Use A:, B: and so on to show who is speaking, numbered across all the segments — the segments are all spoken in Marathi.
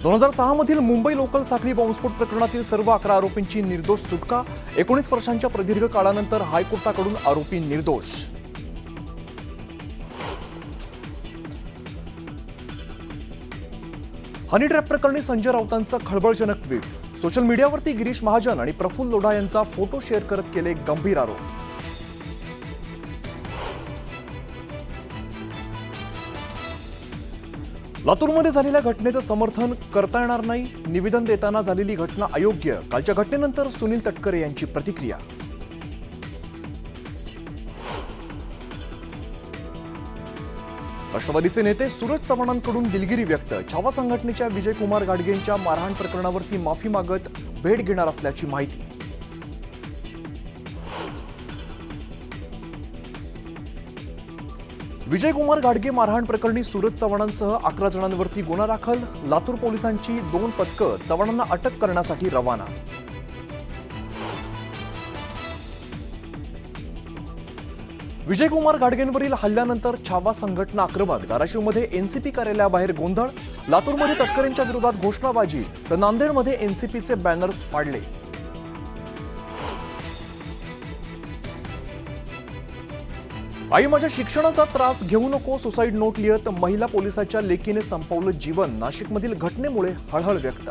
A: 2006 मधील मुंबई लोकल साखळी बॉम्बस्फोट प्रकरणातील सर्व 11 आरोपींची निर्दोष सुटका। 19 वर्षांच्या प्रदीर्घ काळानंतर हायकोर्टाकडून आरोपी निर्दोष। हनी ट्रॅप प्रकरणी संजय राऊतांचं खळबळजनक ट्विट। सोशल मीडियावरती गिरीश महाजन आणि प्रफुल्ल लोढा यांचा फोटो शेअर करत केले गंभीर आरोप। लातूरमध्ये झालेल्या घटनेचं समर्थन करता येणार नाही, निवेदन देताना झालेली घटना अयोग्य। कालच्या घटनेनंतर सुनील तटकरे यांची प्रतिक्रिया। राष्ट्रवादीचे नेते सूरज चव्हाणांकडून दिलगिरी व्यक्त। छावा संघटनेच्या विजयकुमार घाडगेंच्या मारहाण प्रकरणावरती माफी मागत भेट घेणार असल्याची माहिती। विजयकुमार घाडगे मारहाण प्रकरणी सूरज चव्हाणांसह 11 जणांवरती गुन्हा दाखल। लातूर पोलिसांची 2 पथकं चव्हाणांना अटक करण्यासाठी रवाना। विजयकुमार घाडगेंवरील हल्ल्यानंतर छावा संघटना आक्रमक। धाराशिवमध्ये एनसीपी कार्यालयाबाहेर गोंधळ। लातूरमध्ये तटकरेंच्या विरोधात घोषणाबाजी तर नांदेडमध्ये एनसीपीचे बॅनर्स फाडले। आई माझ्या शिक्षणाचा त्रास घेऊ नको, सुसाईड नोट लिहित महिला पोलिसाच्या लेकीने संपवलं जीवन। नाशिकमधील घटनेमुळे हळहळ व्यक्त।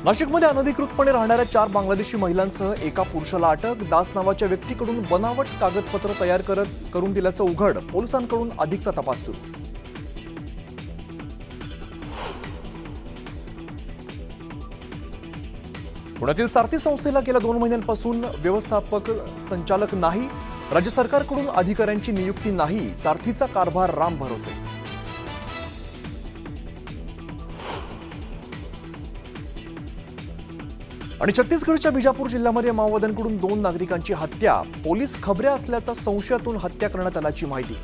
A: नाशिकमध्ये अनधिकृतपणे राहणाऱ्या 4 बांगलादेशी महिलांसह एका पुरुषाला अटक। दास नावाच्या व्यक्तीकडून बनावट कागदपत्र तयार करून दिल्याचं उघड। पोलिसांकडून अधिकचा तपास सुरू। पुण्यातील सारथी संस्थेला गेल्या 2 महिन्यांपासून व्यवस्थापक संचालक नाही। राज्य सरकारकडून अधिकाऱ्यांची नियुक्ती नाही। सारथीचा कारभार राम भरोसे। आणि छत्तीसगडच्या बिजापूर जिल्ह्यामध्ये माओवाद्यांकडून 2 नागरिकांची हत्या। पोलीस खबऱ्या असल्याचा संशयातून हत्या करण्यात आल्याची माहिती।